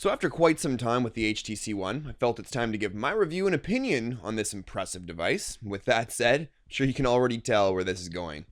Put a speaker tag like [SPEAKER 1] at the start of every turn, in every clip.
[SPEAKER 1] So after quite some time with the HTC One, I felt it's time to give my review and opinion on this impressive device. With that said, I'm sure you can already tell where this is going.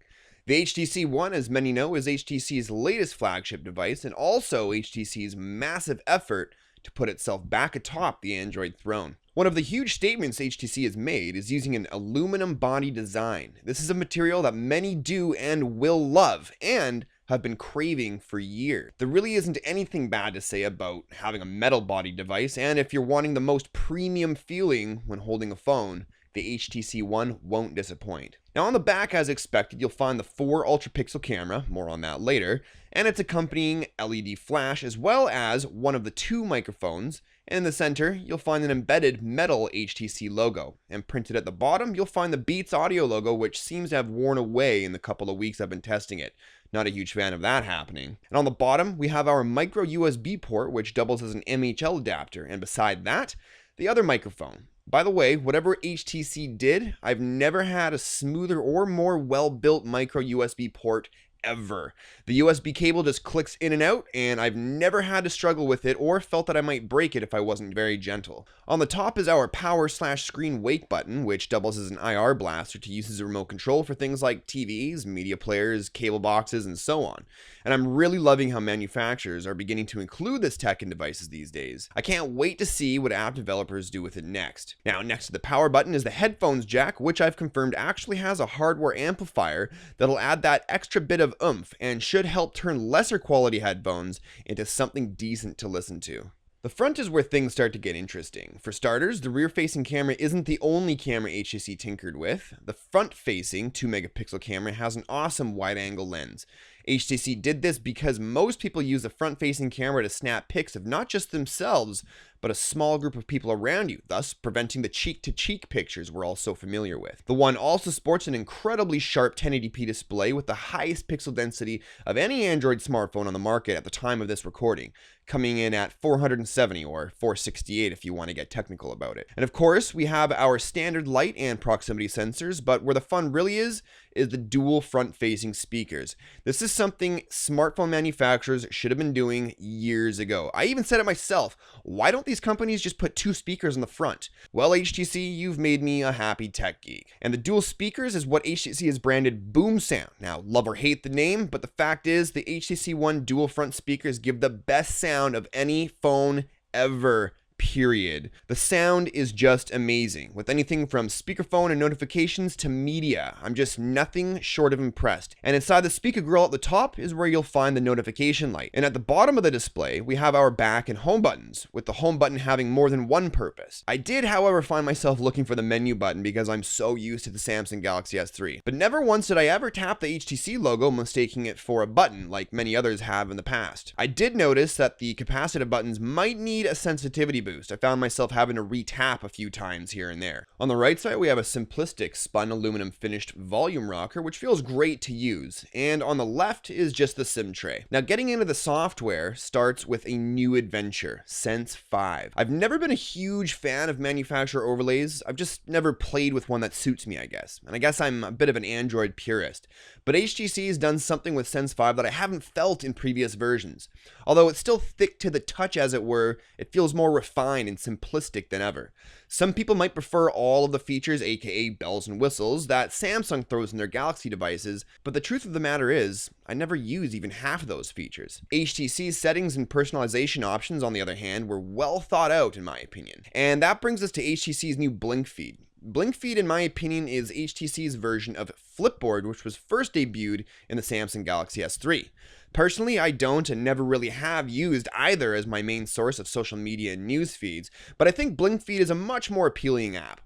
[SPEAKER 1] The HTC One, as many know, is HTC's latest flagship device and also HTC's massive effort to put itself back atop the Android throne. One of the huge statements HTC has made is using an aluminum body design. This is a material that many do and will love, and have been craving for years. There really isn't anything bad to say about having a metal body device, and if you're wanting the most premium feeling when holding a phone, the HTC One won't disappoint. Now on the back, as expected, you'll find the 4 Ultrapixel camera, more on that later, and its accompanying LED flash, as well as one of the 2 microphones. And in the center, you'll find an embedded metal HTC logo. And printed at the bottom, you'll find the Beats audio logo, which seems to have worn away in the couple of weeks I've been testing it. Not a huge fan of that happening. And on the bottom, we have our micro USB port, which doubles as an MHL adapter. And beside that, the other microphone. By the way, whatever HTC did, I've never had a smoother or more well-built micro USB port ever. The USB cable just clicks in and out, and I've never had to struggle with it or felt that I might break it if I wasn't very gentle. On the top is our power/screen wake button, which doubles as an IR blaster to use as a remote control for things like TVs, media players, cable boxes, and so on. And I'm really loving how manufacturers are beginning to include this tech in devices these days. I can't wait to see what app developers do with it next. Now, next to the power button is the headphones jack, which I've confirmed actually has a hardware amplifier that'll add that extra bit of oomph and should help turn lesser quality headphones into something decent to listen to. The front is where things start to get interesting. For starters, the rear-facing camera isn't the only camera HTC tinkered with. The front-facing 2-megapixel camera has an awesome wide-angle lens. HTC did this because most people use the front-facing camera to snap pics of not just themselves, but a small group of people around you, thus preventing the cheek-to-cheek pictures we're all so familiar with. The One also sports an incredibly sharp 1080p display with the highest pixel density of any Android smartphone on the market at the time of this recording, coming in at 470 or 468 if you want to get technical about it. And of course, we have our standard light and proximity sensors, but where the fun really is the dual front-facing speakers. This is something smartphone manufacturers should have been doing years ago. I even said it myself. Why don't these companies just put 2 speakers on the front? Well, HTC, you've made me a happy tech geek. And the dual speakers is what HTC has branded Boom Sound. Now, love or hate the name, but the fact is the HTC One dual front speakers give the best sound of any phone ever. Period. The sound is just amazing, with anything from speakerphone and notifications to media. I'm just nothing short of impressed. And inside the speaker grill at the top is where you'll find the notification light. And at the bottom of the display, we have our back and home buttons, with the home button having more than one purpose. I did, however, find myself looking for the menu button because I'm so used to the Samsung Galaxy S3. But never once did I ever tap the HTC logo, mistaking it for a button like many others have in the past. I did notice that the capacitive buttons might need a sensitivity boost. I found myself having to re-tap a few times here and there. On the right side, we have a simplistic spun aluminum finished volume rocker, which feels great to use. And on the left is just the SIM tray. Now, getting into the software starts with a new adventure, Sense 5. I've never been a huge fan of manufacturer overlays. I've just never played with one that suits me, I guess. And I guess I'm a bit of an Android purist. But HTC has done something with Sense 5 that I haven't felt in previous versions. Although it's still thick to the touch, as it were, it feels more refined and simplistic than ever. Some people might prefer all of the features, aka bells and whistles, that Samsung throws in their Galaxy devices, but the truth of the matter is, I never use even half of those features. HTC's settings and personalization options, on the other hand, were well thought out in my opinion. And that brings us to HTC's new Blinkfeed. Blinkfeed, in my opinion, is HTC's version of Flipboard, which was first debuted in the Samsung Galaxy S3. Personally, I don't and never really have used either as my main source of social media and news feeds, but I think Blinkfeed is a much more appealing app.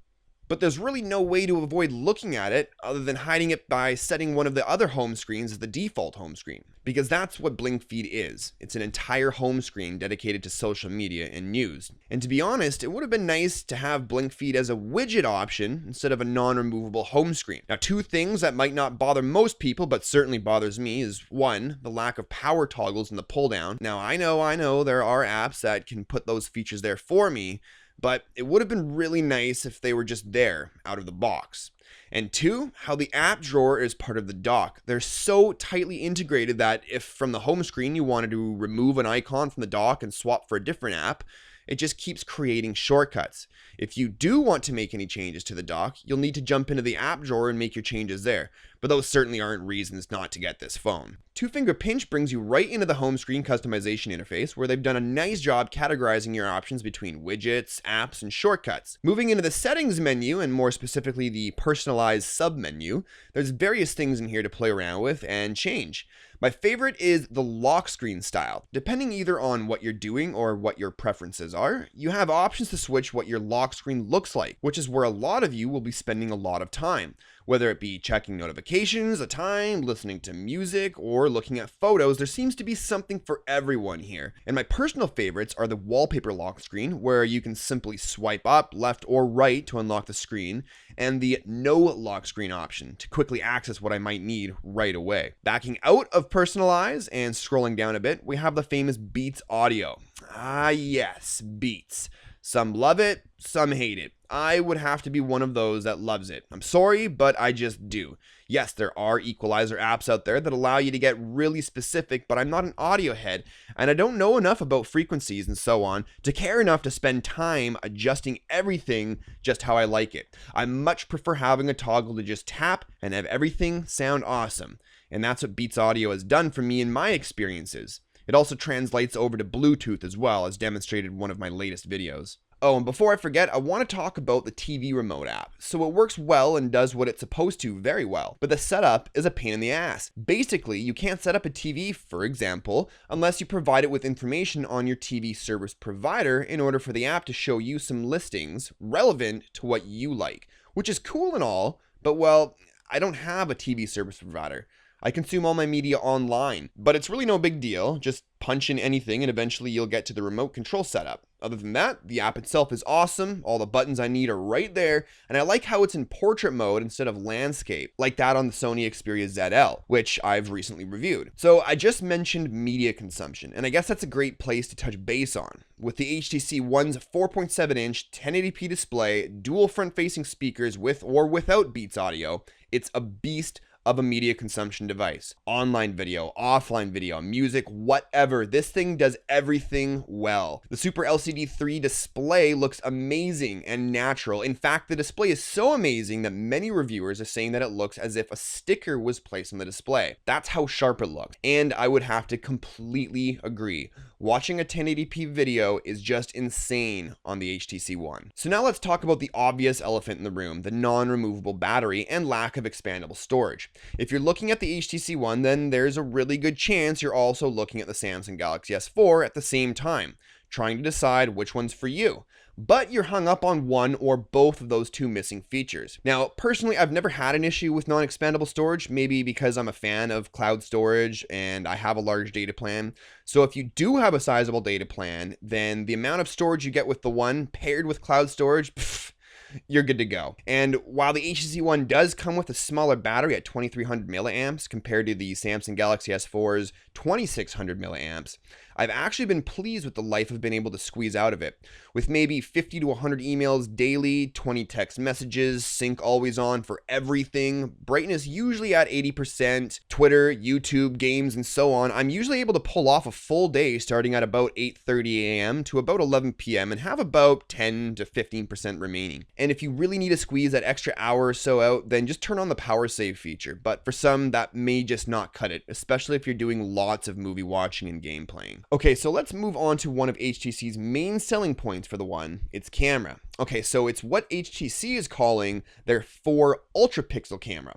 [SPEAKER 1] But there's really no way to avoid looking at it other than hiding it by setting one of the other home screens as the default home screen. Because that's what Blinkfeed is. It's an entire home screen dedicated to social media and news. And to be honest, it would have been nice to have Blinkfeed as a widget option instead of a non-removable home screen. Now, 2 things that might not bother most people, but certainly bothers me is 1, the lack of power toggles in the pull down. Now, I know there are apps that can put those features there for me, but it would have been really nice if they were just there out of the box. And 2, how the app drawer is part of the dock. They're so tightly integrated that if from the home screen you wanted to remove an icon from the dock and swap for a different app, it just keeps creating shortcuts. If you do want to make any changes to the dock, you'll need to jump into the app drawer and make your changes there. But those certainly aren't reasons not to get this phone. Two-finger pinch brings you right into the home screen customization interface, where they've done a nice job categorizing your options between widgets, apps, and shortcuts. Moving into the settings menu, and more specifically the personalized sub-menu, there's various things in here to play around with and change. My favorite is the Lockscreen Style. Depending either on what you're doing or what your preferences are, you have options to switch what your lock screen looks like, which is where a lot of you will be spending a lot of time. Whether it be checking notifications, a time, listening to music, or looking at photos, there seems to be something for everyone here. And my personal favorites are the wallpaper lock screen, where you can simply swipe up, left, or right to unlock the screen, and the no lock screen option to quickly access what I might need right away. Backing out of personalize and scrolling down a bit, we have the famous Beats Audio. Ah yes, Beats. Some love it, some hate it. I would have to be one of those that loves it. I'm sorry, but I just do. Yes, there are equalizer apps out there that allow you to get really specific, but I'm not an audio head, and I don't know enough about frequencies and so on to care enough to spend time adjusting everything just how I like it. I much prefer having a toggle to just tap and have everything sound awesome. And that's what Beats Audio has done for me in my experiences. It also translates over to Bluetooth as well, as demonstrated in one of my latest videos. Oh, and before I forget, I want to talk about the TV remote app. So it works well and does what it's supposed to very well, but the setup is a pain in the ass. Basically, you can't set up a TV, for example, unless you provide it with information on your TV service provider in order for the app to show you some listings relevant to what you like, which is cool and all, but well, I don't have a TV service provider. I consume all my media online, but it's really no big deal. Just punch in anything and eventually you'll get to the remote control setup. Other than that, the app itself is awesome. All the buttons I need are right there, and I like how it's in portrait mode instead of landscape, like that on the Sony Xperia ZL, which I've recently reviewed. So I just mentioned media consumption, and I guess that's a great place to touch base on. With the HTC One's 4.7-inch 1080p display, dual front-facing speakers with or without Beats Audio, it's a beast of a media consumption device. Online video, offline video, music, whatever. This thing does everything well. The Super LCD 3 display looks amazing and natural. In fact, the display is so amazing that many reviewers are saying that it looks as if a sticker was placed on the display. That's how sharp it looked. And I would have to completely agree. Watching a 1080p video is just insane on the HTC One. So now let's talk about the obvious elephant in the room, the non-removable battery and lack of expandable storage. If you're looking at the HTC One, then there's a really good chance you're also looking at the Samsung Galaxy S4 at the same time, trying to decide which one's for you. But you're hung up on one or both of those two missing features. Now, personally, I've never had an issue with non-expandable storage, maybe because I'm a fan of cloud storage and I have a large data plan. So if you do have a sizable data plan, then the amount of storage you get with the One paired with cloud storage, you're good to go. And while the HTC One does come with a smaller battery at 2300 milliamps compared to the Samsung Galaxy S4's 2600 milliamps, I've actually been pleased with the life I've been able to squeeze out of it. With maybe 50 to 100 emails daily, 20 text messages, sync always on for everything, brightness usually at 80%, Twitter, YouTube, games, and so on, I'm usually able to pull off a full day starting at about 8:30 a.m. to about 11 p.m. and have about 10 to 15% remaining. And if you really need to squeeze that extra hour or so out, then just turn on the power save feature. But for some, that may just not cut it, especially if you're doing lots of movie watching and game playing. Okay, so let's move on to one of HTC's main selling points for the One, its camera. Okay, so it's what HTC is calling their 4 Ultrapixel camera.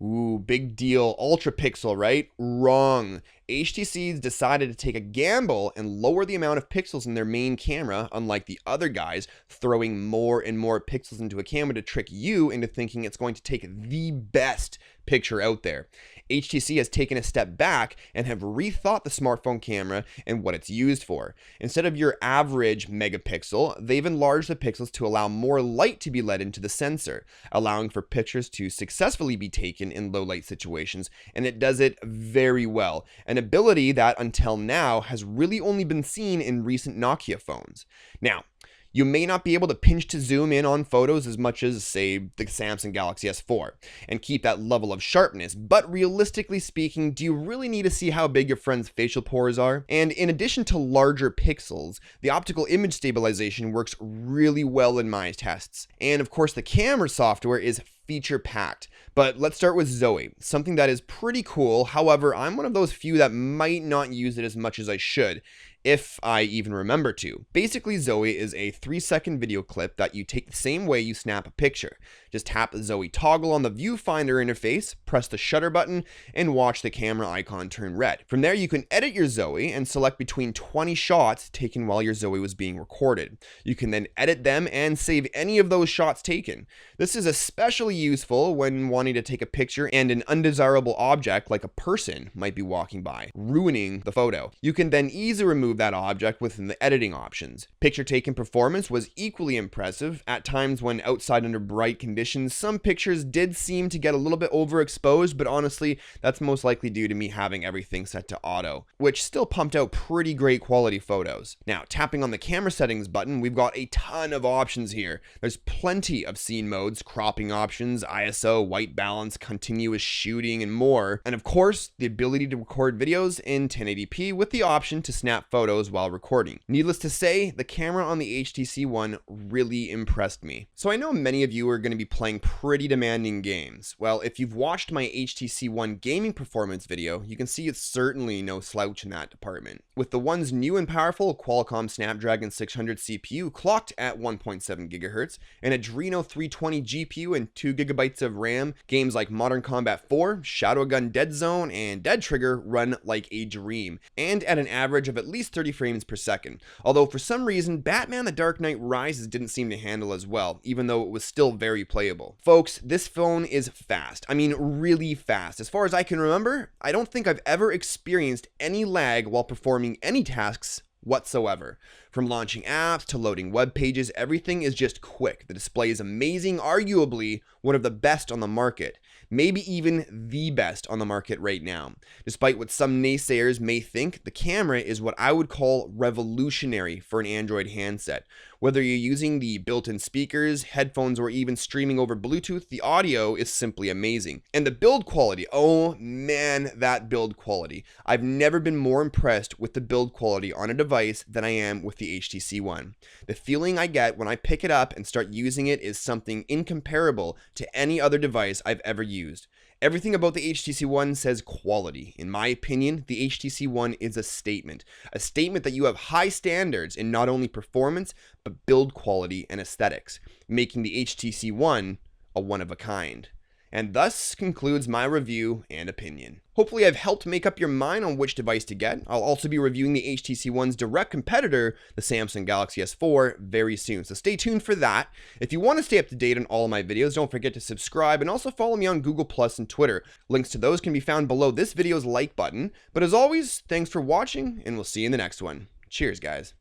[SPEAKER 1] Ooh, big deal, Ultrapixel, right? Wrong. HTC's decided to take a gamble and lower the amount of pixels in their main camera, unlike the other guys, throwing more and more pixels into a camera to trick you into thinking it's going to take the best picture out there. HTC has taken a step back and have rethought the smartphone camera and what it's used for. Instead of your average megapixel, they've enlarged the pixels to allow more light to be let into the sensor, allowing for pictures to successfully be taken in low light situations, and it does it very well, an ability that until now has really only been seen in recent Nokia phones. Now, You may not be able to pinch to zoom in on photos as much as, say, the Samsung Galaxy S4 and keep that level of sharpness, but realistically speaking, do you really need to see how big your friend's facial pores are? And in addition to larger pixels, the optical image stabilization works really well in my tests. And of course, the camera software is feature packed. But let's start with Zoe, something that is pretty cool. However, I'm one of those few that might not use it as much as I should, if I even remember to. Basically, Zoe is a 3-second video clip that you take the same way you snap a picture. Just tap the Zoe toggle on the viewfinder interface, press the shutter button, and watch the camera icon turn red. From there, you can edit your Zoe and select between 20 shots taken while your Zoe was being recorded. You can then edit them and save any of those shots taken. This is especially useful when wanting to take a picture and an undesirable object like a person might be walking by, ruining the photo. You can then easily remove that object within the editing options. Picture taking performance was equally impressive. At times when outside under bright conditions, some pictures did seem to get a little bit overexposed, but honestly, that's most likely due to me having everything set to auto, which still pumped out pretty great quality photos. Now, tapping on the camera settings button, we've got a ton of options here. There's plenty of scene modes, cropping options, ISO, white balance, continuous shooting, and more. And of course, the ability to record videos in 1080p with the option to snap photos while recording. Needless to say, the camera on the HTC One really impressed me. So I know many of you are going to be playing pretty demanding games. Well, if you've watched my HTC One gaming performance video, you can see it's certainly no slouch in that department. With the One's new and powerful Qualcomm Snapdragon 600 CPU clocked at 1.7 GHz, and Adreno 320 GPU and 2 GB of RAM, games like Modern Combat 4, Shadowgun Dead Zone, and Dead Trigger run like a dream, and at an average of at least 30 frames per second. Although for some reason, Batman The Dark Knight Rises didn't seem to handle as well, even though it was still very playable. Folks, this phone is fast. I mean, really fast. As far as I can remember, I don't think I've ever experienced any lag while performing any tasks whatsoever. From launching apps to loading web pages, everything is just quick. The display is amazing, arguably one of the best on the market, maybe even the best on the market right now. Despite what some naysayers may think, the camera is what I would call revolutionary for an Android handset. Whether you're using the built-in speakers, headphones, or even streaming over Bluetooth, the audio is simply amazing. And the build quality, oh man, that build quality. I've never been more impressed with the build quality on a device than I am with the HTC One. The feeling I get when I pick it up and start using it is something incomparable to any other device I've ever used. Everything about the HTC One says quality. In my opinion, the HTC One is a statement that you have high standards in not only performance, but build quality and aesthetics, making the HTC One a one of a kind. And thus concludes my review and opinion. Hopefully I've helped make up your mind on which device to get. I'll also be reviewing the HTC One's direct competitor, the Samsung Galaxy S4, very soon, so stay tuned for that. If you want to stay up to date on all of my videos, don't forget to subscribe and also follow me on Google+ and Twitter. Links to those can be found below this video's like button. But as always, thanks for watching, and we'll see you in the next one. Cheers, guys.